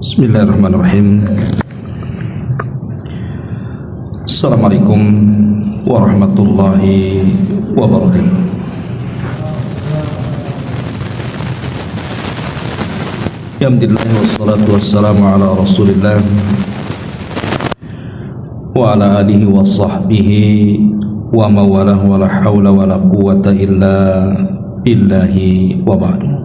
Bismillahirrahmanirrahim. Assalamualaikum warahmatullahi wabarakatuh. Alhamdulillah wassalatu wassalamu ala rasulillah wa ala alihi wa sahbihi wa mawalah wa la hawla wa la quwata illa billahi wa ba'du.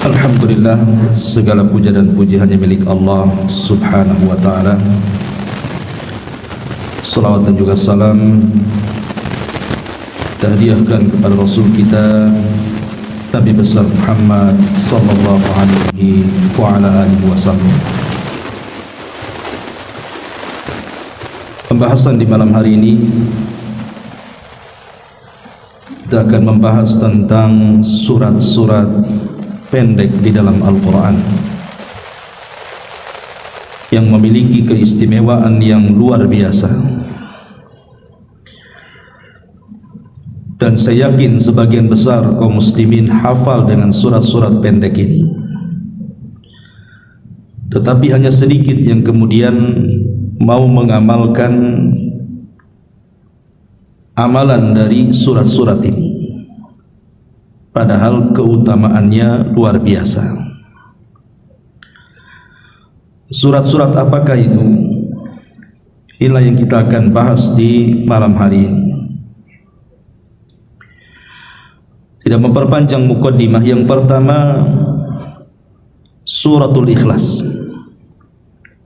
Alhamdulillah, segala puja dan puji hanya milik Allah subhanahu wa ta'ala. Salawat dan juga salam kita hadiahkan kepada Rasul kita Nabi besar Muhammad sallallahu alaihi wa ala alihi wasallam. Pembahasan di malam hari ini kita akan membahas tentang surat-surat pendek di dalam Al-Quran yang memiliki keistimewaan yang luar biasa, dan saya yakin sebagian besar kaum muslimin hafal dengan surat-surat pendek ini, tetapi hanya sedikit yang kemudian mau mengamalkan amalan dari surat-surat ini, padahal keutamaannya luar biasa. Surat-surat apakah itu? Inilah yang kita akan bahas di malam hari ini. Tidak memperpanjang mukaddimah, yang pertama suratul Ikhlas,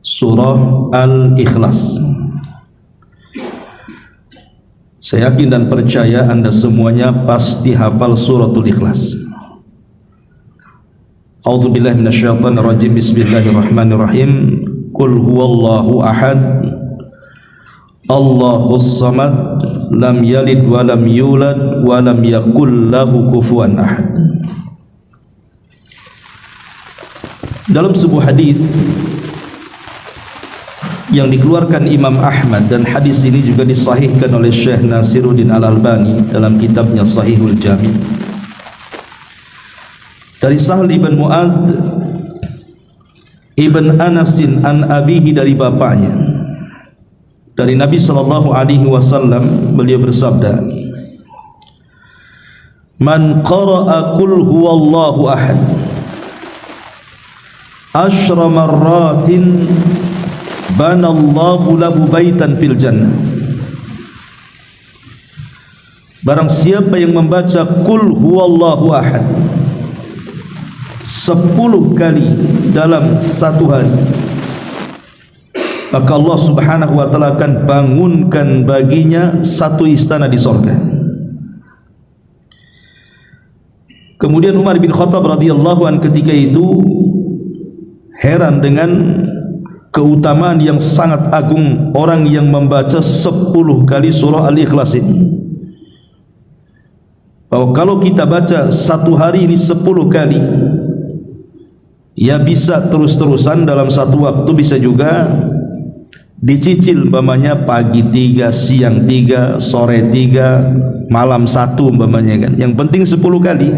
surah Al-Ikhlas. Saya yakin dan percaya Anda semuanya pasti hafal suratul Ikhlas. A'udzubillahi minasyaitonir rajim. Bismillahirrahmanirrahim. Qul huwallahu ahad, Allahus samad, lam yalid wa lam yulad wa lam yakul lahu kufuwan ahad. Dalam sebuah hadis yang dikeluarkan Imam Ahmad, dan hadis ini juga disahihkan oleh Syekh Nasiruddin Al-Albani dalam kitabnya Sahihul Jami', dari Sahl ibn Mu'adz ibn Anasin an abihi, dari bapaknya, dari Nabi sallallahu alaihi wasallam, beliau bersabda, man qara'a qul huwallahu ahad asyra marratin banallahu lahu baitan fil jannah. Barang siapa yang membaca qul huwallahu ahad 10 kali dalam satu hari, maka Allah subhanahu wa ta'ala akan bangunkan baginya satu istana di sorga. Kemudian Umar bin Khattab radhiyallahu anhu ketika itu heran dengan keutamaan yang sangat agung orang yang membaca 10 kali surah Al-Ikhlas ini, bahwa kalau kita baca satu hari ini 10 kali, ya bisa terus-terusan dalam satu waktu, bisa juga dicicil, umpamanya pagi 3, siang 3, sore 3, malam 1 umpamanya kan. Yang penting 10 kali,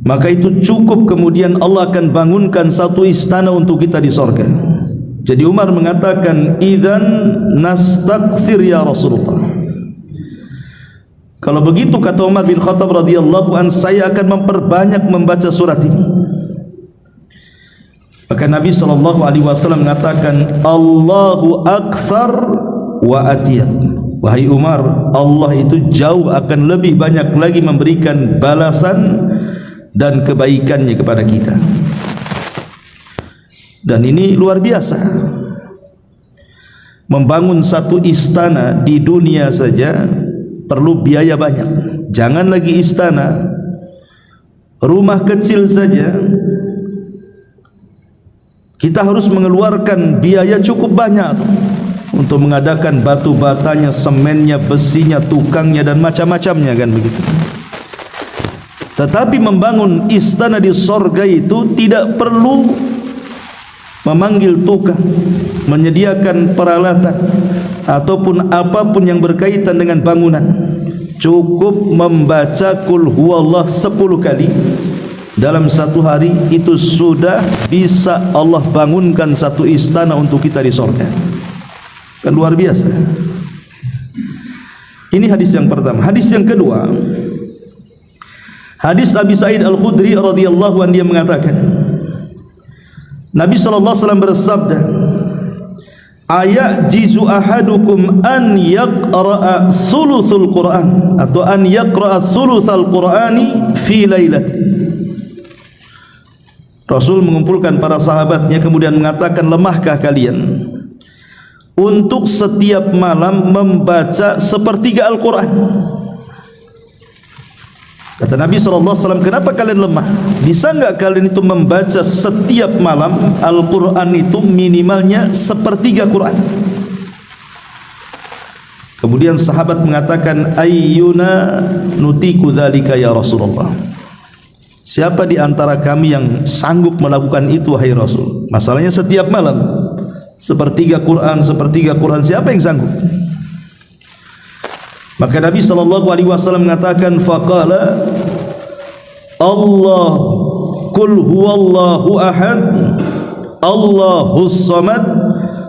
maka itu cukup. Kemudian Allah akan bangunkan satu istana untuk kita di sorga. Jadi Umar mengatakan, idzan nastakthir ya Rasulullah. Kalau begitu, kata Umar bin Khattab radhiyallahu an, saya akan memperbanyak membaca surat ini. Maka Nabi sallallahu alaihi wasallam mengatakan, Allahu aktsar wa atyab. Wahai Umar, Allah itu jauh akan lebih banyak lagi memberikan balasan dan kebaikannya kepada kita. Dan ini luar biasa. Membangun satu istana di dunia saja perlu biaya banyak, jangan lagi istana, rumah kecil saja kita harus mengeluarkan biaya cukup banyak untuk mengadakan batu batanya, semennya, besinya, tukangnya, dan macam-macamnya kan begitu. Tetapi membangun istana di sorga itu tidak perlu memanggil tukang, menyediakan peralatan ataupun apapun yang berkaitan dengan bangunan. cukup membaca Qul huwallah 10 kali dalam satu hari, itu sudah bisa Allah bangunkan satu istana untuk kita di surga. Kan luar biasa. Ini hadis yang pertama. Hadis yang kedua, hadis Abi Sa'id Al-Khudri radhiyallahu anhu, dia mengatakan Nabi sallallahu alaihi wasallam bersabda, ayajizu ahadukum an yaqra'a thuluthul Qur'an, atau an yaqra'a thuluthal Qur'ani fi lailatin. Rasul mengumpulkan para sahabatnya kemudian mengatakan, lemahkah kalian untuk setiap malam membaca sepertiga Al-Quran? Kata Nabi SAW, kenapa kalian lemah? Bisa enggak kalian itu membaca setiap malam Al-Quran itu minimalnya sepertiga Quran? Kemudian sahabat mengatakan, ayyuna nutiku dzalika ya Rasulullah. Siapa di antara kami yang sanggup melakukan itu wahai Rasul? Masalahnya setiap malam sepertiga Quran, sepertiga Quran, siapa yang sanggup? Maka Nabi SAW mengatakan, faqala Allah qul huwallahu ahad Allahus samad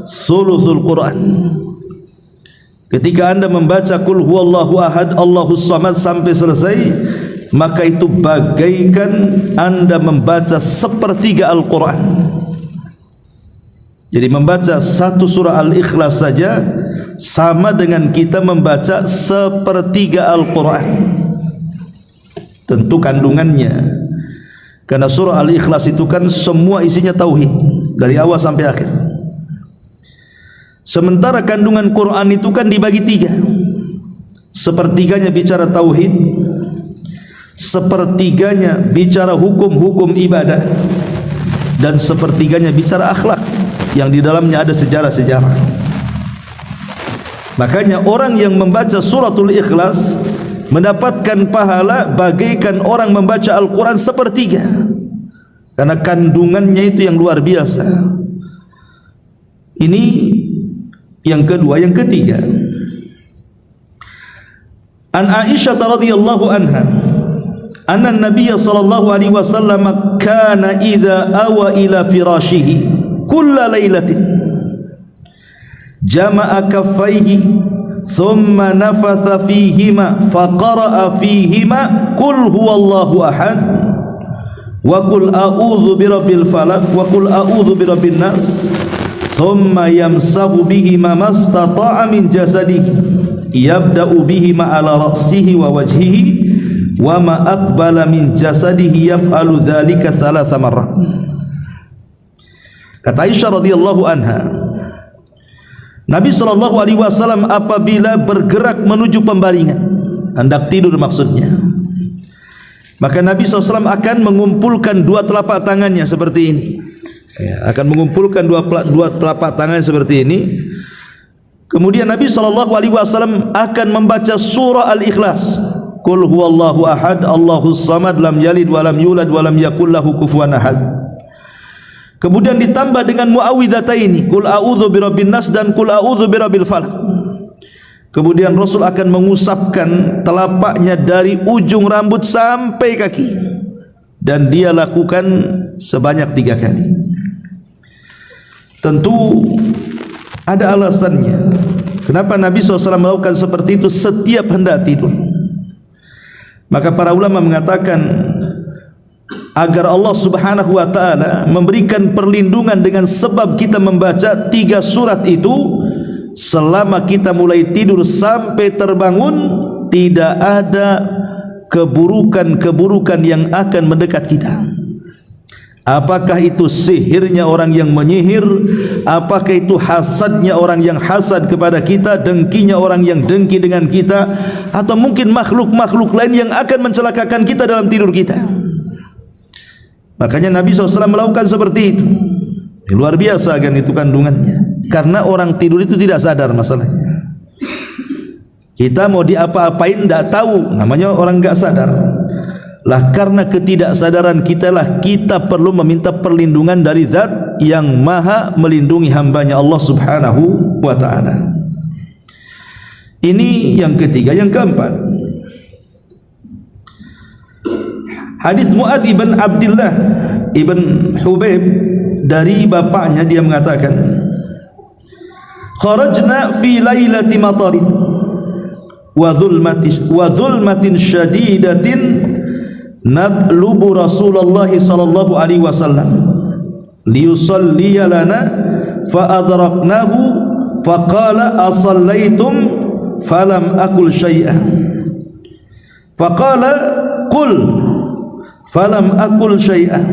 thuluthul Quran. Ketika anda membaca qul huwallahu ahad Allahus samad sampai selesai, maka itu bagaikan anda membaca sepertiga Al-Quran. Jadi membaca satu surah Al-Ikhlas saja sama dengan kita membaca sepertiga Al-Quran. Tentu kandungannya, karena surah Al-Ikhlas itu kan semua isinya tauhid dari awal sampai akhir. Sementara kandungan Quran itu kan dibagi 3. Sepertiganya bicara tauhid, sepertiganya bicara hukum-hukum ibadah, dan sepertiganya bicara akhlak yang di dalamnya ada sejarah-sejarah. Makanya orang yang membaca suratul Ikhlas mendapatkan pahala bagaikan orang membaca Al-Quran sepertiga, karena kandungannya itu yang luar biasa. Ini yang kedua. Yang ketiga, an Aisyah radhiyallahu anha anna Nabiy sallallahu alaihi wasallam kana idza awa ila firashihi kulla lailatin jama'a kaffaihi thumma nafatha fihima faqara'a fihima qul huwallahu ahad wa qul a'udzu birabbil falaq wa qul a'udzu birabbin nas thumma yamsahu bihima mastata'a min jasadihi yabda'u bihima ala ra'sihi wa wajhihi wa ma aqbala min jasadihi yaf'alu dzalika 3 marrat. Kata Aisyah radhiyallahu anha, Nabi sallallahu alaihi wasallam apabila bergerak menuju pembaringan, hendak tidur maksudnya, maka Nabi SAW akan mengumpulkan dua telapak tangannya seperti ini, ya, akan mengumpulkan dua telapak tangan seperti ini. Kemudian Nabi SAW akan membaca surah Al-Ikhlas, Qul huwallahu ahad Allahus samad lam yalid wa lam yulad wa lam yakul lahu kufuwan ahad. Kemudian ditambah dengan muawwidhataini, Qul a'udzu birabbin nas dan Qul a'udzu birabbil falaq. Kemudian Rasul akan mengusapkan telapaknya dari ujung rambut sampai kaki, dan dia lakukan sebanyak 3 kali. Tentu ada alasannya kenapa Nabi SAW melakukan seperti itu setiap hendak tidur. Maka para ulama mengatakan agar Allah Subhanahu wa ta'ala memberikan perlindungan dengan sebab kita membaca 3 surat itu, selama kita mulai tidur sampai terbangun tidak ada keburukan-keburukan yang akan mendekat kita. Apakah itu sihirnya orang yang menyihir, apakah itu hasadnya orang yang hasad kepada kita, dengkinya orang yang dengki dengan kita, atau mungkin makhluk-makhluk lain yang akan mencelakakan kita dalam tidur kita. Makanya Nabi SAW melakukan seperti itu. Luar biasa kan itu kandungannya, karena orang tidur itu tidak sadar masalahnya. Kita mau diapa-apain tidak tahu, namanya orang enggak sadar. Lah karena ketidaksadaran kita lah kita perlu meminta perlindungan dari Zat yang maha melindungi hambanya, Allah Subhanahu wa ta'ala. Ini yang ketiga. Yang keempat, Hadis Mu'adz ibn Abdullah ibn Hubaib dari bapaknya, dia mengatakan, kharajna fi lailati matarin wa dhulmatin syadidatin natlubu Rasulullah sallallahu alaihi wasallam liyusalliya lana fa adraknahu faqala asallaitum falam aqul syai'an faqala qul falam aqul syai'an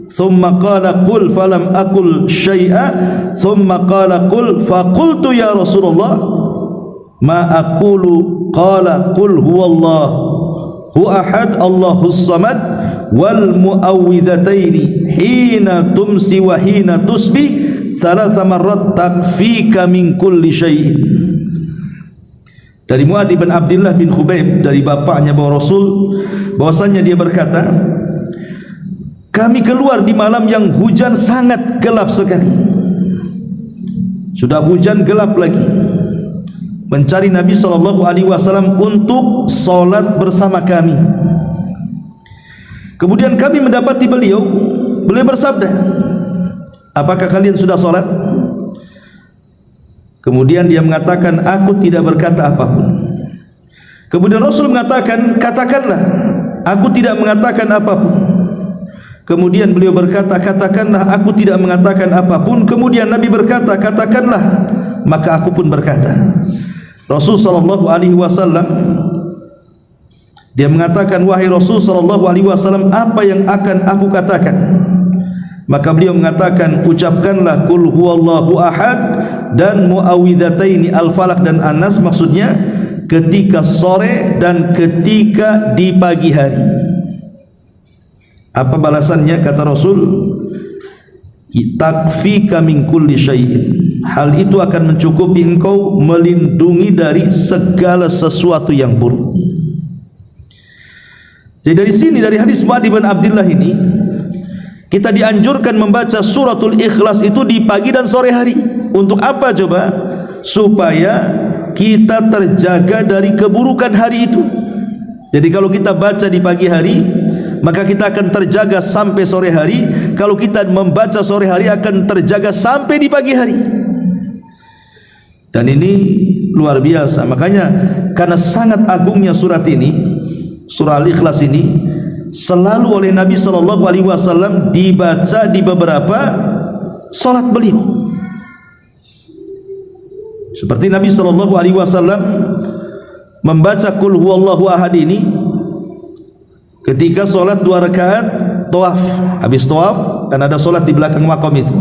thumma qala qul falam aqul syai'an thumma qala qul faqultu ya Rasulullah ma aqulu qala qul huwallahu ahad Allahus samad wal muawwidhataini hina tumsi wa hina tusbi thalatha marrat takfika min kulli syai'in. Dari Mu'adz bin Abdullah bin Hubaib dari bapaknya bahwa Rasul bahwasanya dia berkata, kami keluar di malam yang hujan sangat gelap sekali, sudah hujan gelap lagi, mencari Nabi SAW untuk solat bersama kami. Kemudian kami mendapati beliau bersabda, apakah kalian sudah solat? Kemudian dia mengatakan, aku tidak berkata apapun. Kemudian Rasul mengatakan, katakanlah, aku tidak mengatakan apapun. Kemudian beliau berkata, katakanlah, aku tidak mengatakan apapun. Kemudian Nabi berkata, katakanlah, maka aku pun berkata. Rasul sallallahu alaihi wasallam dia mengatakan, wahai Rasul sallallahu alaihi wasallam, apa yang akan aku katakan? Maka beliau mengatakan, ucapkanlah qul huwallahu ahad dan muawwidhataini al-falaq dan an-nas, maksudnya ketika sore dan ketika di pagi hari. Apa balasannya? Kata Rasul, takfika min kulli syai'in, hal itu akan mencukupi engkau melindungi dari segala sesuatu yang buruk. Jadi dari sini, dari hadis Mu'adz bin Abdullah ini, kita dianjurkan membaca suratul Ikhlas itu di pagi dan sore hari. Untuk apa coba? Supaya kita terjaga dari keburukan hari itu. Jadi kalau kita baca di pagi hari, maka kita akan terjaga sampai sore hari. Kalau kita membaca sore hari, akan terjaga sampai di pagi hari. Dan ini luar biasa. Makanya karena sangat agungnya surat ini, surah Al-Ikhlas ini, selalu oleh Nabi SAW dibaca di beberapa salat beliau. Seperti Nabi SAW membaca qul huwallahu ahad ini ketika salat 2 rakaat tawaf. Habis tawaf kan ada salat di belakang maqam itu,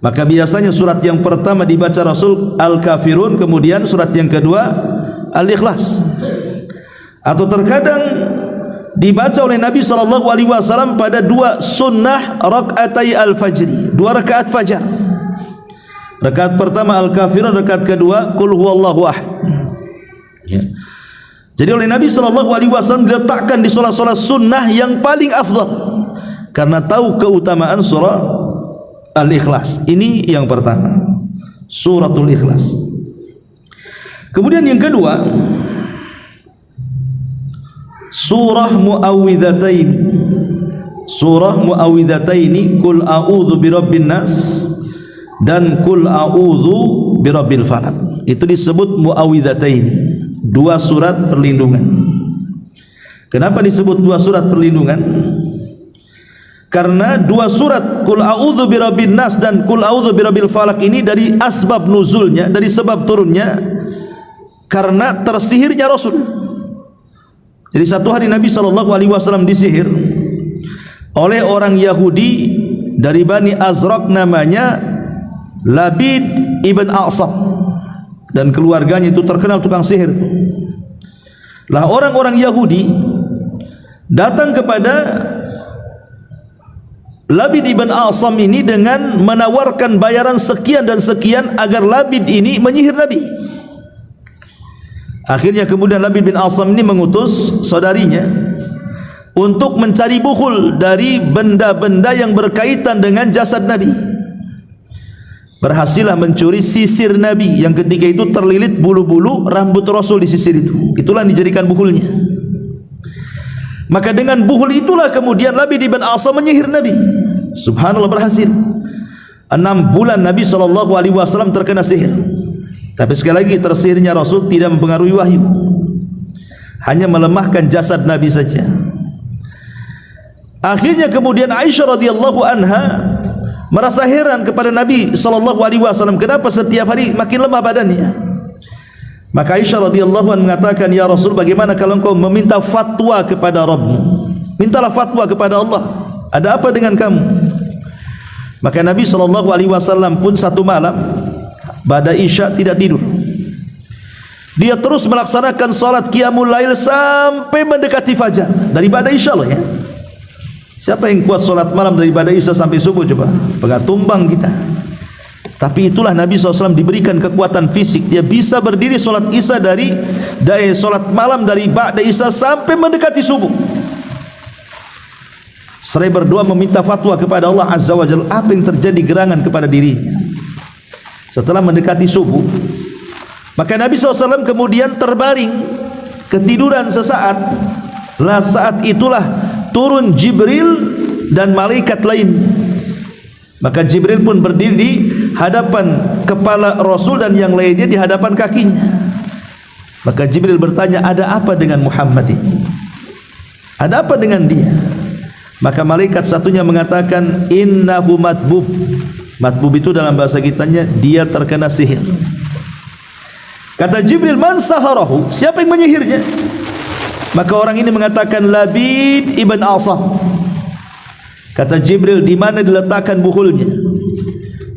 maka biasanya surat yang pertama dibaca Rasul Al-Kafirun, kemudian surat yang kedua Al-Ikhlas. Atau terkadang dibaca oleh Nabi SAW pada 2 sunnah rakaatai al-fajri, 2 rakaat fajar. Rakaat pertama Al-Kafirun, rakaat kedua qul huwallahu ahad. Ya. Jadi oleh Nabi SAW diletakkan di solat-solat sunnah yang paling afdal, karena tahu keutamaan surah Al-Ikhlas. Ini yang pertama, suratul Ikhlas. Kemudian yang kedua, surah muawwidhataini. Surah muawwidhataini, qul a'udzu birabbin nas dan qul a'udzu birabbil falaq. Itu disebut muawwidhataini, 2 surat perlindungan. Kenapa disebut 2 surat perlindungan? Karena 2 surat qul a'udzu birabbin nas dan qul a'udzu birabbil falaq ini dari asbab nuzulnya, dari sebab turunnya, karena tersihirnya Rasul. Jadi satu hari Nabi SAW disihir oleh orang Yahudi dari Bani Azraq, namanya Labid ibn A'sam, dan keluarganya itu terkenal tukang sihir. Lah orang-orang Yahudi datang kepada Labid ibn A'sam ini dengan menawarkan bayaran sekian dan sekian agar Labid ini menyihir Nabi. Akhirnya kemudian Labid bin A'sam ini mengutus saudarinya untuk mencari bukhul dari benda-benda yang berkaitan dengan jasad Nabi. Berhasillah mencuri sisir Nabi yang ketika itu terlilit bulu-bulu rambut Rasul di sisir itu. Itulah dijadikan bukhulnya. Maka dengan buhul itulah kemudian Labid ibn Asam menyihir Nabi. Subhanallah, berhasil. 6 bulan Nabi SAW terkena sihir. Tapi sekali lagi, tersihirnya Rasul tidak mempengaruhi wahyu, hanya melemahkan jasad Nabi saja. Akhirnya kemudian Aisyah radhiyallahu anha merasa heran kepada Nabi SAW, kenapa setiap hari makin lemah badannya. Maka Aisyah radhiyallahu anha mengatakan, ya Rasul, bagaimana kalau engkau meminta fatwa kepada Rabbmu? Mintalah fatwa kepada Allah, ada apa dengan kamu? Maka Nabi SAW pun satu malam pada Isya tidak tidur. Dia terus melaksanakan salat qiyamul lail sampai mendekati fajar. Dari pada Isya loh ya. Siapa yang kuat salat malam dari pada Isya sampai subuh coba? Pegang tumbang kita. Tapi itulah Nabi SAW diberikan kekuatan fisik. Dia bisa berdiri salat Isya dari salat malam dari ba'da Isya sampai mendekati subuh. Seraya berdoa meminta fatwa kepada Allah Azza wa Jalla, apa yang terjadi gerangan kepada dirinya. Setelah mendekati subuh, maka Nabi SAW kemudian terbaring ketiduran sesaat. Lah saat itulah turun Jibril dan malaikat lainnya. Maka Jibril pun berdiri di hadapan kepala Rasul dan yang lainnya di hadapan kakinya. Maka Jibril bertanya, ada apa dengan Muhammad ini? Ada apa dengan dia? Maka malaikat satunya mengatakan, innahu matbub. Matbub itu dalam bahasa kitanya dia terkena sihir. Kata Jibril, man saharahu? Siapa yang menyihirnya? Maka orang ini mengatakan, Labid ibn Asam. Kata Jibril, di mana diletakkan buhulnya?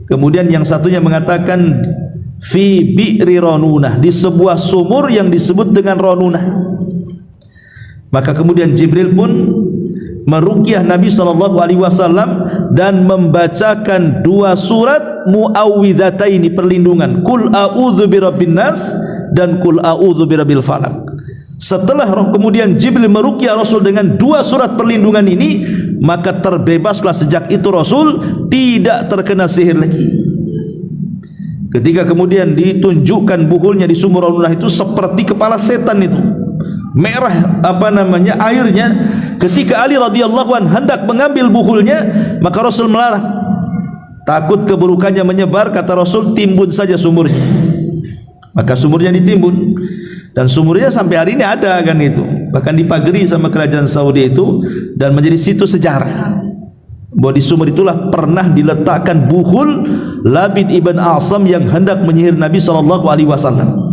Kemudian yang satunya mengatakan, fi bi'ri Ranunah, di sebuah sumur yang disebut dengan Ranunah. Maka kemudian Jibril pun meruqyah Nabi SAW dan membacakan 2 surat muawwidhataini, perlindungan, Qul a'udzu birabbin nas dan Qul a'udzu birabbil falaq. Setelah kemudian Jibril meruqyah Rasul dengan 2 surat perlindungan ini, maka terbebaslah sejak itu Rasul tidak terkena sihir lagi. Ketika kemudian ditunjukkan buhulnya di sumur Ranunah itu seperti kepala setan itu, merah airnya. Ketika Ali radhiyallahu anhu hendak mengambil buhulnya, maka Rasul melarang. Takut keburukannya menyebar, kata Rasul, timbun saja sumurnya. Maka sumurnya ditimbun, dan sumurnya sampai hari ini ada kan itu. Bahkan dipagari sama kerajaan Saudi itu dan menjadi situs sejarah. Bahwa di sumur itulah pernah diletakkan buhul Labid ibn Asam yang hendak menyihir Nabi SAW.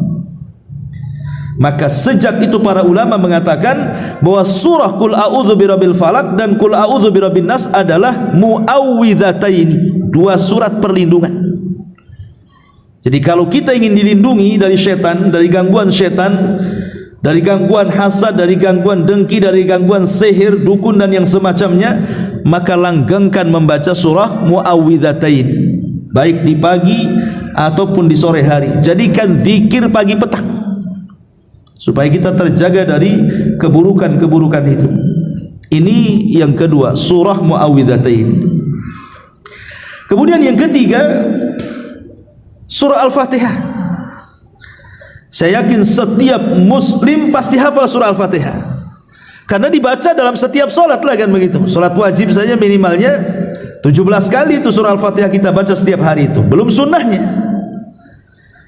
Maka sejak itu para ulama mengatakan bahwa surah Qul a'udzu birabbil falaq dan Qul a'udzu birabbin nas adalah muawwidhataini, 2 surat perlindungan. Jadi kalau kita ingin dilindungi dari setan, dari gangguan setan, dari gangguan hasad, dari gangguan dengki, dari gangguan sihir, dukun dan yang semacamnya, maka langgengkan membaca surah muawwidhataini, baik di pagi ataupun di sore hari. Jadikan zikir pagi petang supaya kita terjaga dari keburukan-keburukan itu. Ini yang kedua, surah muawwidhataini. Kemudian yang ketiga, surah Al-Fatihah. Saya yakin setiap muslim pasti hafal surah Al-Fatihah, karena dibaca dalam setiap solat lah kan begitu. Solat wajib saja minimalnya 17 kali itu surah Al-Fatihah kita baca setiap hari itu. Belum sunnahnya.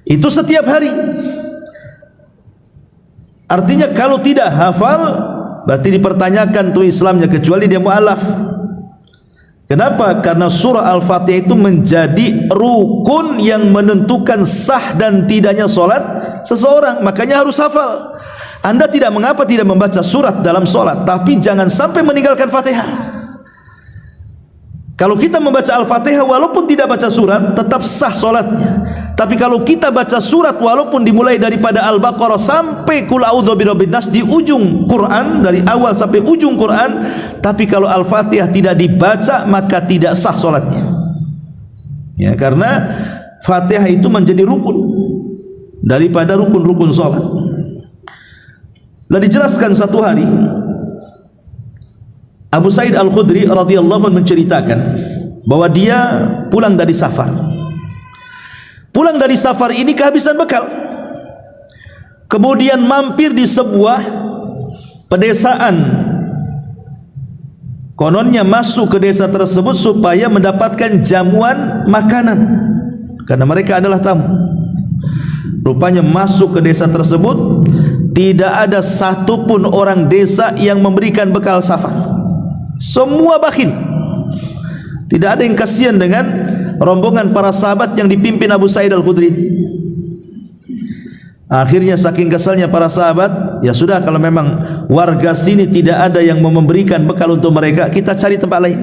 Itu setiap hari. Artinya kalau tidak hafal berarti dipertanyakan tuh Islamnya, kecuali dia mu'alaf. Kenapa? Karena surah Al-Fatihah itu menjadi rukun yang menentukan sah dan tidaknya solat seseorang. Makanya harus hafal. Anda tidak mengapa tidak membaca surat dalam solat, tapi jangan sampai meninggalkan Fatihah. Kalau kita membaca Al-Fatihah walaupun tidak baca surat, tetap sah solatnya. Tapi kalau kita baca surat walaupun dimulai daripada Al-Baqarah sampai Qul a'udzu birabbin nas di ujung Quran, dari awal sampai ujung Quran, tapi kalau Al-Fatihah tidak dibaca maka tidak sah solatnya. Ya, karena Fatihah itu menjadi rukun daripada rukun-rukun solat. Lalu dijelaskan satu hari Abu Sa'id Al-Khudri radhiyallahu anhu menceritakan bahwa dia pulang dari safar. Pulang dari safar ini kehabisan bekal. Kemudian mampir di sebuah pedesaan kononnya masuk ke desa tersebut supaya mendapatkan jamuan makanan, karena mereka adalah tamu. Rupanya masuk ke desa tersebut, tidak ada satupun orang desa yang memberikan bekal safar. Semua bakhil. Tidak ada yang kasihan dengan rombongan para sahabat yang dipimpin Abu Sa'id Al-Khudri. Akhirnya saking kesalnya para sahabat, ya sudah, kalau memang warga sini tidak ada yang memberikan bekal untuk mereka, kita cari tempat lain.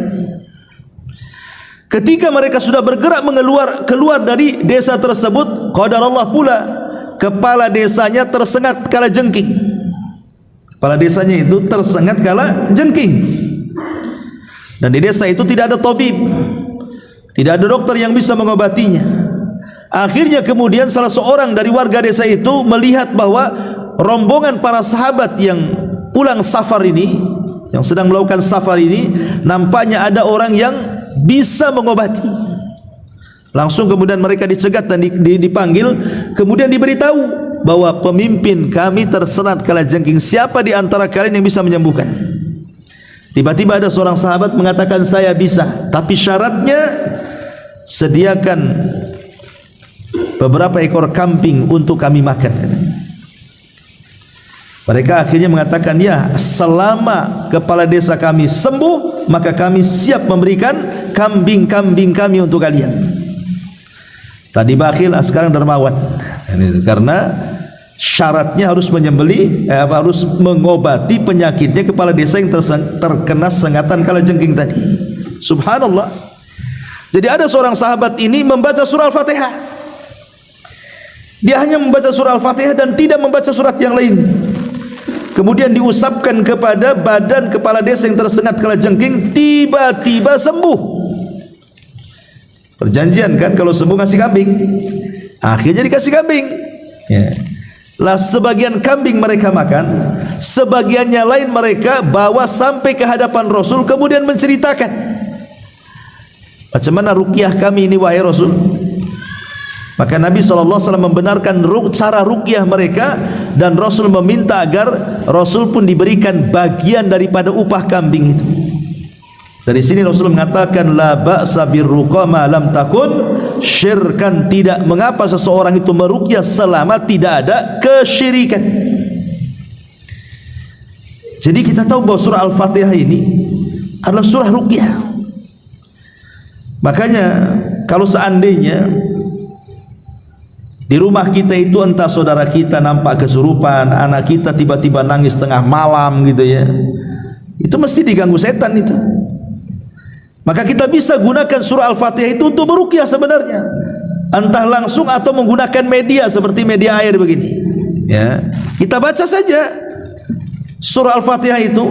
Ketika mereka sudah bergerak keluar dari desa tersebut, qadarullah pula kepala desanya tersengat kala jengking. Kepala desanya itu tersengat kala jengking. Dan di desa itu tidak ada tabib, tidak ada dokter yang bisa mengobatinya. Akhirnya kemudian salah seorang dari warga desa itu melihat bahwa rombongan para sahabat yang pulang safar ini, yang sedang melakukan safar ini, nampaknya ada orang yang bisa mengobati. Langsung kemudian mereka dicegat dan dipanggil, kemudian diberitahu bahwa pemimpin kami tersengat kalajengking, siapa di antara kalian yang bisa menyembuhkan? Tiba-tiba ada seorang sahabat mengatakan, saya bisa, tapi syaratnya sediakan beberapa ekor kambing untuk kami makan. Mereka akhirnya mengatakan, ya, selama kepala desa kami sembuh, maka kami siap memberikan kambing-kambing kami untuk kalian. Tadi bakhil, sekarang dermawan. Karena syaratnya harus menyembeli, harus mengobati penyakitnya kepala desa yang terkena sengatan kalajengking tadi. Subhanallah. Jadi ada seorang sahabat ini membaca surah Al-Fatihah. Dia hanya membaca surah Al-Fatihah dan tidak membaca surat yang lain. Kemudian diusapkan kepada badan kepala desa yang tersengat kalajengking, tiba-tiba sembuh. Perjanjian kan, kalau sembuh ngasih kambing. Akhirnya dikasih kambing. Ya. Lah sebagian kambing mereka makan, sebagiannya lain mereka bawa sampai ke hadapan Rasul, kemudian menceritakan, macam mana ruqyah kami ini wahai Rasul. Maka Nabi SAW membenarkan cara ruqyah mereka, dan Rasul meminta agar Rasul pun diberikan bagian daripada upah kambing itu. Dari sini Rasul mengatakan, la ba'sa birruqa ma lam takun syirkan, tidak mengapa seseorang itu meruqyah selama tidak ada kesyirikan. Jadi kita tahu bahwa surah Al-Fatihah ini adalah surah ruqyah. Makanya kalau seandainya di rumah kita itu entah saudara kita nampak kesurupan, anak kita tiba-tiba nangis tengah malam gitu ya, itu mesti diganggu setan itu. Maka kita bisa gunakan surah Al-Fatihah itu untuk meruqyah sebenarnya, entah langsung atau menggunakan media seperti media air begini. Ya, kita baca saja surah Al-Fatihah itu,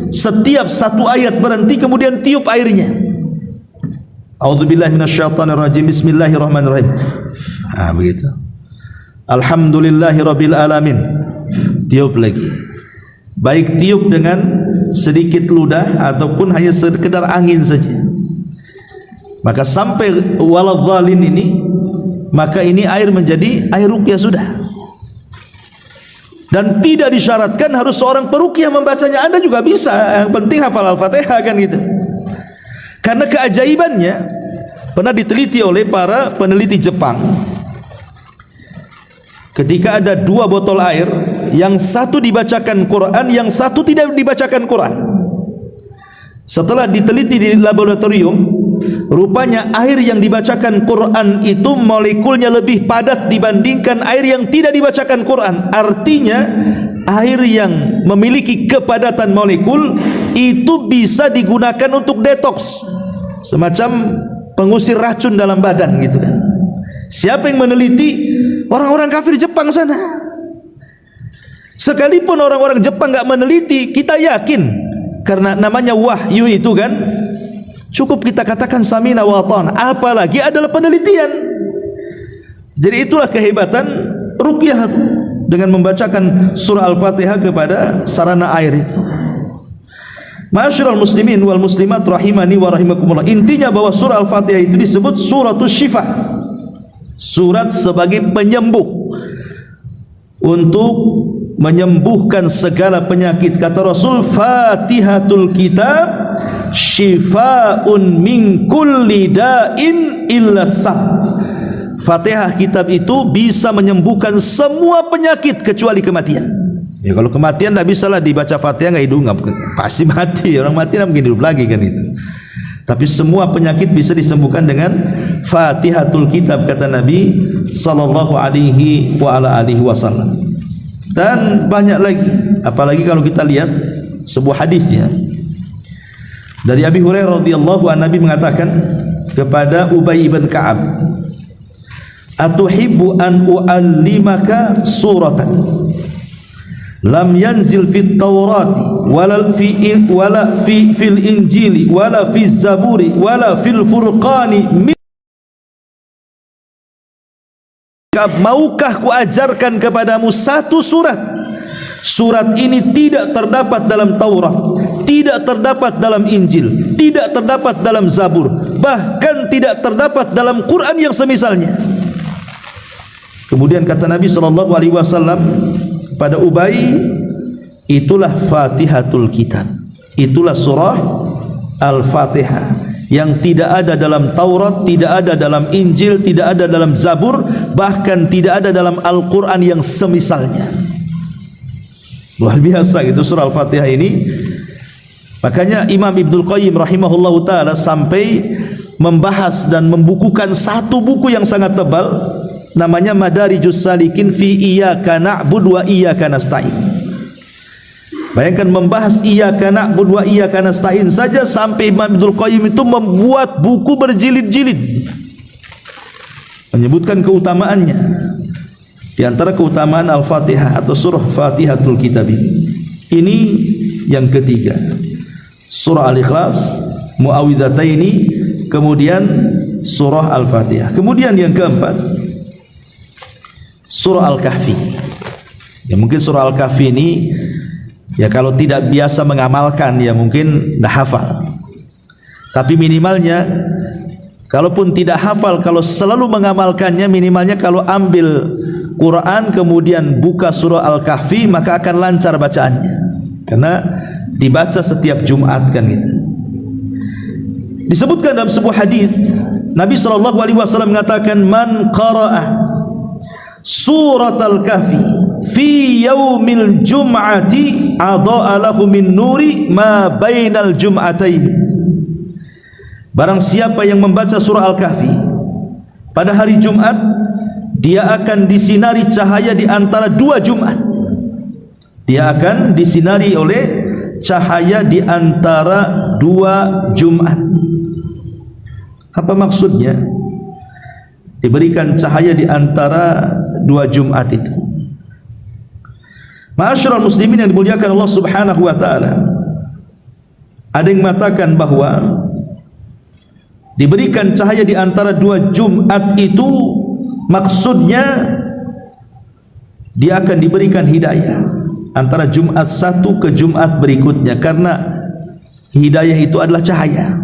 setiap satu ayat berhenti kemudian tiup airnya. A'udzubillahi minasyaitonirrajim. Bismillahirrahmanirrahim. Begitu. Alhamdulillahi rabbil alamin. Tiup lagi. Baik tiup dengan sedikit ludah ataupun hanya sekedar angin saja. Maka sampai waladhdallin ini, maka ini air menjadi air ruqyah sudah. Dan tidak disyaratkan harus seorang peruqyah membacanya, Anda juga bisa, yang penting hafal Al-Fatihah kan gitu. Karena keajaibannya pernah diteliti oleh para peneliti Jepang. Ketika ada dua botol air, yang satu dibacakan Quran, yang satu tidak dibacakan Quran. Setelah diteliti di laboratorium, rupanya air yang dibacakan Quran itu molekulnya lebih padat dibandingkan air yang tidak dibacakan Quran. Artinya air yang memiliki kepadatan molekul itu bisa digunakan untuk detoks, semacam pengusir racun dalam badan gitu kan. Siapa yang meneliti? Orang-orang kafir Jepang sana. Sekalipun orang-orang Jepang enggak meneliti, kita yakin, karena namanya wahyu itu kan, cukup kita katakan samina wa ata'na, apalagi adalah penelitian. Jadi itulah kehebatan ruqyah dengan membacakan surah Al-Fatihah kepada sarana air itu. Ma'asyiral muslimin wal muslimat rahimani wa rahimakumullah. Intinya bahwa surah Al-Fatihah itu disebut suratul syifa, surat sebagai penyembuh, untuk menyembuhkan segala penyakit. Kata Rasul, Fatihatul kitab syifaa'un min kulli da'in illa sab. Fatihah kitab itu bisa menyembuhkan semua penyakit kecuali kematian. Ya, kalau kematian tidak bisa lah dibaca Fatihah nggak hidup, pasti mati. Orang mati tidak mungkin hidup lagi kan itu. Tapi semua penyakit bisa disembuhkan dengan Fatihatul Kitab, kata Nabi sallallahu alaihi wa ala alihi wasallam. Dan banyak lagi, apalagi kalau kita lihat sebuah hadisnya dari Abi Hurairah radhiyallahu anhu, Nabi mengatakan kepada Ubay bin Ka'ab, "Atuhibbu an u'allimaka suratan lam yanzil fit Taurati wala fil Injili wala fiz Zaburi wala fil Furqani." Maukah ku ajarkan kepadamu satu surat? Surat ini tidak terdapat dalam Taurat, tidak terdapat dalam Injil, tidak terdapat dalam Zabur, bahkan tidak terdapat dalam Quran yang semisalnya. Kemudian kata Nabi sallallahu alaihi wasallam pada Ubay, itulah Fatihatul Kitab, itulah surah Al-Fatihah yang tidak ada dalam Taurat, tidak ada dalam Injil, tidak ada dalam Zabur, bahkan tidak ada dalam Al-Quran yang semisalnya. Luar biasa itu surah Al-Fatihah ini. Makanya Imam Ibnul Qayyim rahimahullahu ta'ala sampai membahas dan membukukan satu buku yang sangat tebal, namanya Madarijus Salikin fi Iyyaka na'budu wa iyyaka nasta'in. Bayangkan membahas Iyyaka na'budu wa iyyaka nasta'in saja sampai Imam Ibnul Qayyim itu membuat buku berjilid-jilid menyebutkan keutamaannya. Di antara keutamaan Al-Fatihah atau surah Fatihatul Kitab ini yang ketiga, surah Al-Ikhlas, Muawwidhataini, kemudian surah Al-Fatihah. Kemudian yang keempat, surah Al-Kahfi. Ya, mungkin surah Al-Kahfi ini ya kalau tidak biasa mengamalkan ya mungkin dah hafal. Tapi minimalnya kalaupun tidak hafal, kalau selalu mengamalkannya, minimalnya kalau ambil Quran kemudian buka surah Al-Kahfi maka akan lancar bacaannya. Karena dibaca setiap Jumat kan gitu. Disebutkan dalam sebuah hadis Nabi sallallahu alaihi wasallam mengatakan, "Man qara'a surat Al-Kahfi fi yaumil jum'ati adha'a lahu min nuri ma bainal jum'ataini." Barang siapa yang membaca surah Al-Kahfi pada hari Jumat, dia akan disinari cahaya di antara dua Jumat. Dia akan disinari oleh cahaya di antara dua Jumat. Apa maksudnya? Diberikan cahaya di antara dua Jumat itu. Ma'asyiral muslimin yang dimuliakan Allah Subhanahu wa taala, ada yang mengatakan bahwa diberikan cahaya di antara dua Jumat itu maksudnya dia akan diberikan hidayah antara Jumat satu ke Jumat berikutnya, karena hidayah itu adalah cahaya.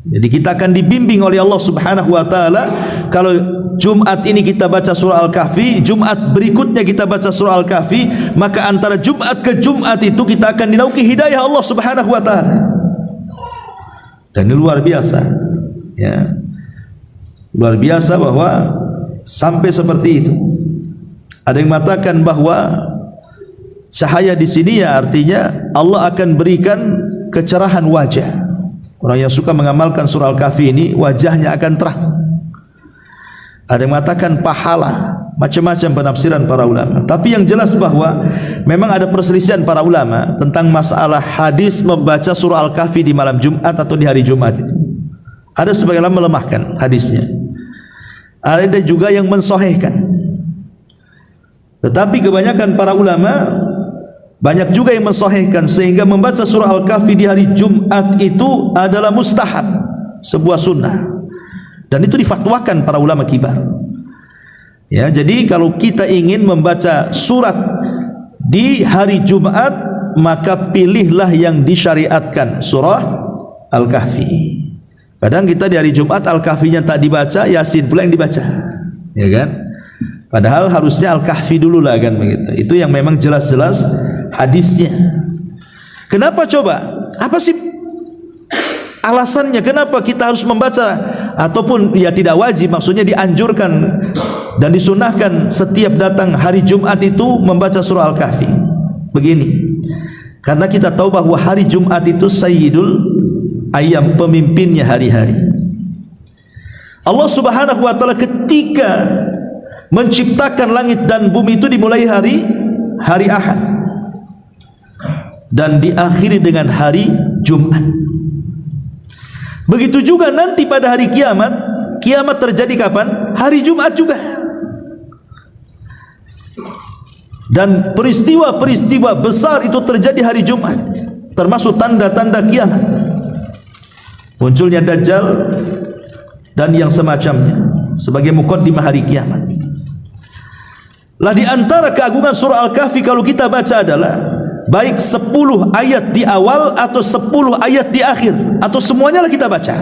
Jadi kita akan dibimbing oleh Allah Subhanahu wa taala. Kalau Jumat ini kita baca surah Al-Kahfi, Jumat berikutnya kita baca surah Al-Kahfi, maka antara Jumat ke Jumat itu kita akan dinauki hidayah Allah Subhanahu wa taala. Dan ini luar biasa. Ya. Luar biasa bahwa sampai seperti itu. Ada yang mengatakan bahwa cahaya di sini ya artinya Allah akan berikan kecerahan wajah. Orang yang suka mengamalkan surah Al-Kahfi ini wajahnya akan terang. Ada yang mengatakan pahala, macam-macam penafsiran para ulama. Tapi yang jelas bahwa memang ada perselisihan para ulama tentang masalah hadis membaca surah Al-Kahfi di malam Jumat atau di hari Jumat itu. Ada sebagian ulama melemahkan hadisnya. Ada juga yang mensahihkan. Tetapi kebanyakan para ulama banyak juga yang mensahihkan, sehingga membaca surah Al-Kahfi di hari Jumat itu adalah mustahab, sebuah sunnah. Dan itu difatwakan para ulama kibar. Ya, jadi kalau kita ingin membaca surat di hari Jumat, maka pilihlah yang disyariatkan, surah Al-Kahfi. Kadang kita di hari Jumat Al-Kahfinya tak dibaca, Yasin pula yang dibaca, ya kan? Padahal harusnya Al-Kahfi dulu lah kan begitu. Itu yang memang jelas-jelas hadisnya. Kenapa coba? Apa sih alasannya kenapa kita harus membaca, ataupun ya tidak wajib, maksudnya dianjurkan dan disunahkan setiap datang hari Jumat itu membaca surah Al-Kahfi. Begini, karena kita tahu bahwa hari Jumat itu sayyidul ayyam, pemimpinnya hari-hari. Allah Subhanahu wa taala ketika menciptakan langit dan bumi itu dimulai hari Ahad dan diakhiri dengan hari Jumat. Begitu juga nanti pada hari kiamat. Kiamat terjadi kapan? Hari Jumat juga. Dan peristiwa-peristiwa besar itu terjadi hari Jumat, termasuk tanda-tanda kiamat, munculnya Dajjal dan yang semacamnya sebagai muqaddimah hari kiamat. Lah di antara keagungan surah Al-Kahfi kalau kita baca adalah baik 10 ayat di awal atau 10 ayat di akhir atau semuanya lah kita baca,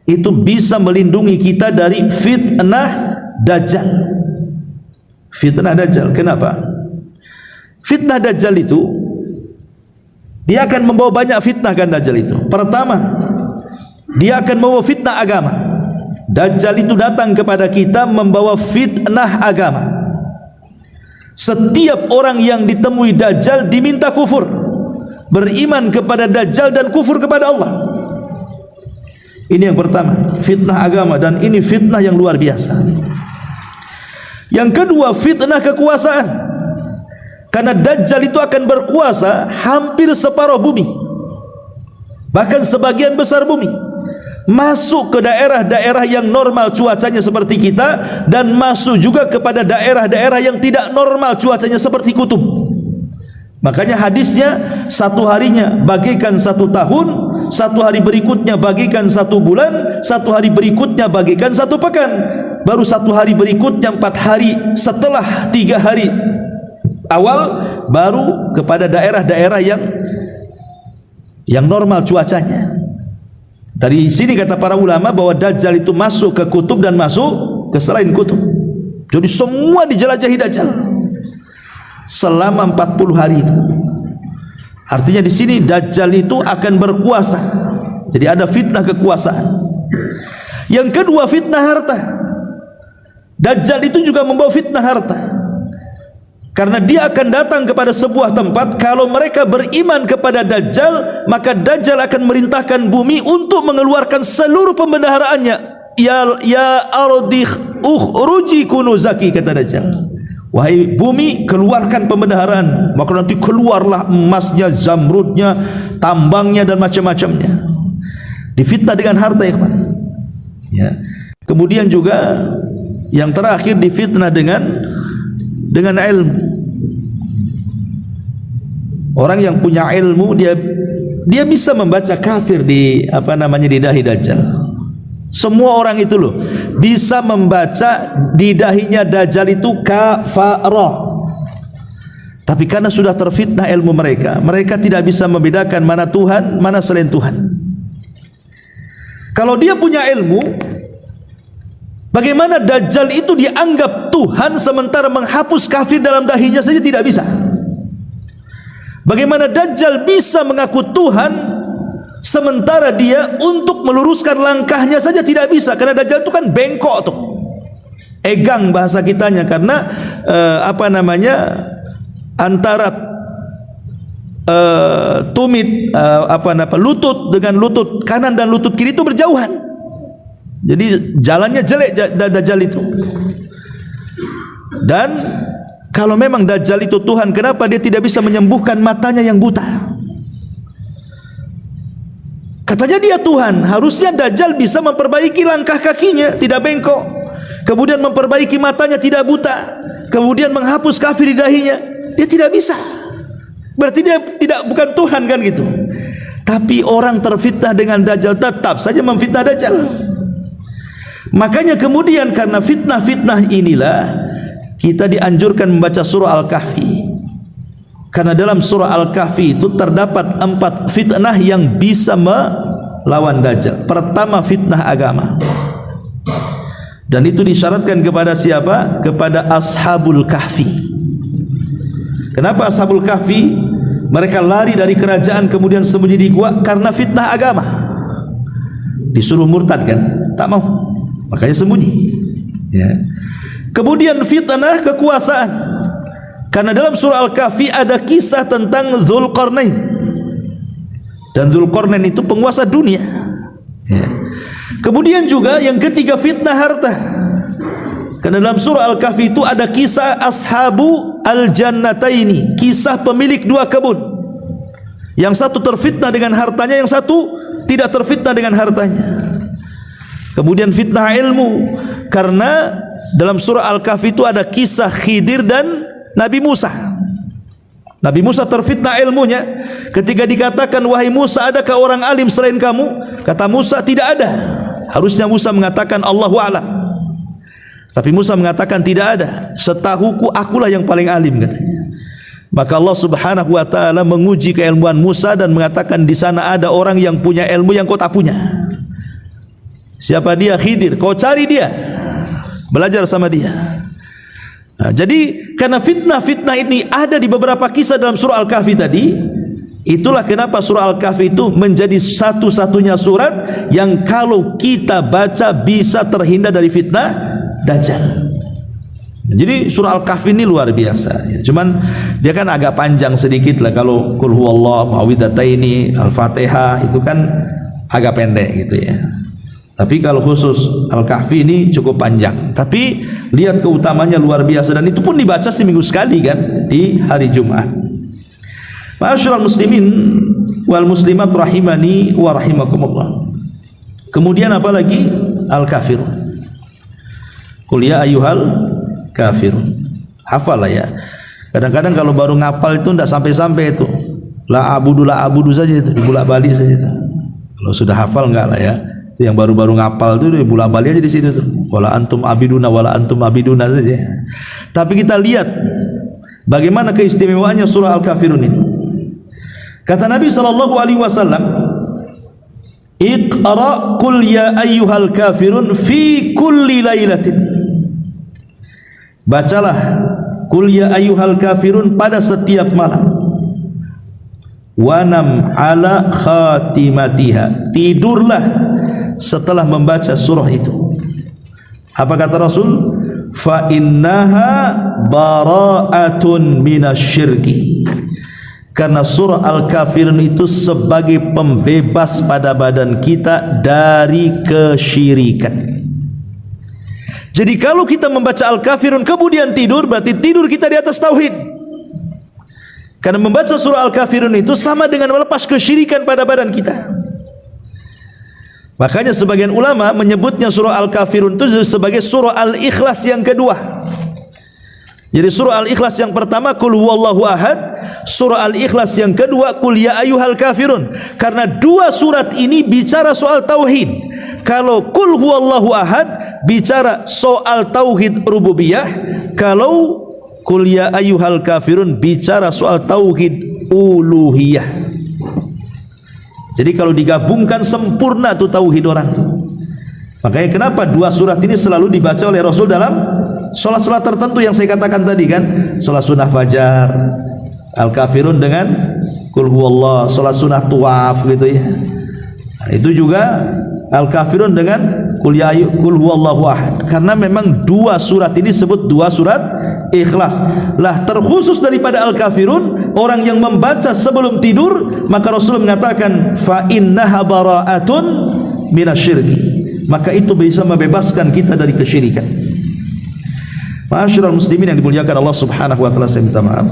itu bisa melindungi kita dari fitnah Dajjal. Fitnah Dajjal, kenapa? Fitnah Dajjal itu dia akan membawa banyak fitnah kan Dajjal itu. Pertama, dia akan membawa fitnah agama. Dajjal itu datang kepada kita membawa fitnah agama. Setiap orang yang ditemui Dajjal diminta kufur, beriman kepada Dajjal dan kufur kepada Allah. Ini yang pertama, fitnah agama, dan ini fitnah yang luar biasa. Yang kedua, fitnah kekuasaan. Karena Dajjal itu akan berkuasa hampir separuh bumi, bahkan sebagian besar bumi, masuk ke daerah-daerah yang normal cuacanya seperti kita, dan masuk juga kepada daerah-daerah yang tidak normal cuacanya seperti kutub. Makanya hadisnya, satu harinya bagikan 1 tahun, 1 hari berikutnya bagikan 1 bulan, 1 hari berikutnya bagikan 1 pekan, baru 1 hari berikutnya 4 hari setelah 3 hari awal, baru kepada daerah-daerah yang normal cuacanya. Dari sini kata para ulama bahwa Dajjal itu masuk ke kutub dan masuk ke selain kutub. Jadi semua dijelajahi Dajjal selama 40 hari itu. Artinya di sini Dajjal itu akan berkuasa. Jadi ada fitnah kekuasaan. Yang kedua, fitnah harta. Dajjal itu juga membawa fitnah harta. Karena dia akan datang kepada sebuah tempat, kalau mereka beriman kepada Dajjal, maka Dajjal akan merintahkan bumi untuk mengeluarkan seluruh pembendaharaannya. Ya ardi ukhruji kunuzaki, kata Dajjal. Wahai bumi, keluarkan pembendaharaan. Maka nanti keluarlah emasnya, zamrudnya, tambangnya dan macam-macamnya. Difitnah dengan harta, ya kawan. Ya. Kemudian juga yang terakhir difitnah dengan ilmu. Orang yang punya ilmu, dia bisa membaca kafir di di dahi Dajjal. Semua orang itu loh bisa membaca di dahinya Dajjal itu kafarah. Tapi karena sudah terfitnah ilmu mereka tidak bisa membedakan mana Tuhan, mana selain Tuhan. Kalau dia punya ilmu, bagaimana Dajjal itu dianggap Tuhan sementara menghapus kafir dalam dahinya saja tidak bisa? Bagaimana Dajjal bisa mengaku Tuhan sementara dia untuk meluruskan langkahnya saja tidak bisa? Karena Dajjal itu kan bengkok tuh, egang bahasa kitanya, karena antara tumit lutut dengan lutut kanan dan lutut kiri itu berjauhan. Jadi jalannya jelek Dajjal itu. Dan kalau memang Dajjal itu Tuhan, kenapa dia tidak bisa menyembuhkan matanya yang buta? Katanya dia Tuhan, harusnya Dajjal bisa memperbaiki langkah kakinya, tidak bengkok, kemudian memperbaiki matanya tidak buta, kemudian menghapus kafir di dahinya. Dia tidak bisa. Berarti dia bukan Tuhan kan gitu. Tapi orang terfitnah dengan Dajjal tetap saja memfitnah Dajjal. Makanya kemudian karena fitnah-fitnah inilah kita dianjurkan membaca surah Al-Kahfi. Karena dalam surah Al-Kahfi itu terdapat 4 fitnah yang bisa melawan Dajjal. Pertama, fitnah agama. Dan itu disyaratkan kepada siapa? Kepada Ashabul Kahfi. Kenapa Ashabul Kahfi? Mereka lari dari kerajaan kemudian sembunyi di gua karena fitnah agama. Disuruh murtad kan, tak mau, makanya sembunyi. Ya. Kemudian fitnah kekuasaan, karena dalam surah Al-Kahfi ada kisah tentang Dzulqarnain, dan Dzulqarnain itu penguasa dunia. Ya. Kemudian juga yang ketiga fitnah harta, karena dalam surah Al-Kahfi itu ada kisah ashabu al-jannataini, kisah pemilik dua kebun. Yang satu terfitnah dengan hartanya, yang satu tidak terfitnah dengan hartanya. Kemudian fitnah ilmu, karena dalam surah Al-Kahfi itu ada kisah Khidir dan Nabi Musa. Nabi Musa terfitnah ilmunya ketika dikatakan, wahai Musa, adakah orang alim selain kamu? Kata Musa, tidak ada. Harusnya Musa mengatakan Allahu a'lam, tapi Musa mengatakan tidak ada, setahuku akulah yang paling alim, katanya. Maka Allah Subhanahu wa taala menguji keilmuan Musa dan mengatakan, di sana ada orang yang punya ilmu yang kau tak punya. Siapa dia? Khidir. Kau cari dia, belajar sama dia. Nah, jadi karena fitnah-fitnah ini ada di beberapa kisah dalam surah Al-Kahfi tadi, itulah kenapa surah Al-Kahfi itu menjadi satu-satunya surat yang kalau kita baca bisa terhindar dari fitnah Dajjal. Jadi surah Al-Kahfi ini luar biasa. Ya, cuman dia kan agak panjang sedikit lah. Kalau Qul huwallah, Muawwidhataini, Al-Fatihah itu kan agak pendek gitu ya. Tapi kalau khusus Al-Kahfi ini cukup panjang. Tapi lihat keutamanya luar biasa, dan itu pun dibaca seminggu sekali kan, di hari Jumat. Ma'asyiral muslimin wal muslimat rahimani wa rahimakumullah. Kemudian apa lagi? Al-Kafirun. Qul ya ayyuhal kafirun. Hafal lah ya. Kadang-kadang kalau baru ngapal itu tidak sampai-sampai itu. La abudu saja itu, dibulak-balik saja itu. Kalau sudah hafal enggak lah ya. Itu yang baru-baru ngapal itu dibulak-balik aja di situ tuh. Wala antum abiduna saja. Tapi kita lihat bagaimana keistimewaannya surah Al-Kafirun ini. Kata Nabi sallallahu alaihi wasallam, "Iqra qul ya ayyuhal kafirun fi kulli lailatin." Bacalah Qul ya ayyuhal kafirun pada setiap malam. Wanam ala khatimatiha. Tidurlah setelah membaca surah itu. Apa kata Rasul? Fa innaha bara'atun minasyirki. Karena surah Al-Kafirun itu sebagai pembebas pada badan kita dari kesyirikan. Jadi kalau kita membaca Al-Kafirun kemudian tidur, berarti tidur kita di atas tauhid. Karena membaca surah Al-Kafirun itu sama dengan melepas kesyirikan pada badan kita. Makanya sebagian ulama menyebutnya surah Al-Kafirun itu sebagai surah Al-Ikhlas yang kedua. Jadi surah Al-Ikhlas yang pertama Qul huwallahu ahad, surah Al-Ikhlas yang kedua Qul ya ayyuhal kafirun. Karena dua surat ini bicara soal tauhid. Kalau Qul huwallahu ahad bicara soal tauhid rububiyah, kalau Qul ya ayyuhal kafirun bicara soal tauhid uluhiyah. Jadi kalau digabungkan sempurna tuh tauhid orang. Makanya kenapa dua surat ini selalu dibaca oleh Rasul dalam salat-salat tertentu yang saya katakan tadi kan, salat sunnah fajar, Al-Kafirun dengan Qul huwallah, salat sunnah tuaf gitu ya. Nah, itu juga Al-Kafirun dengan Qul huwallahu ahad. Karena memang dua surat ini disebut dua surat Ikhlas. Lah terkhusus daripada Al-Kafirun, orang yang membaca sebelum tidur, maka Rasul mengatakan fa innaha bara'atun minasyirki. Maka itu bisa membebaskan kita dari kesyirikan. Ma'asyiral muslimin yang dimuliakan Allah Subhanahu wa taala, saya minta maaf.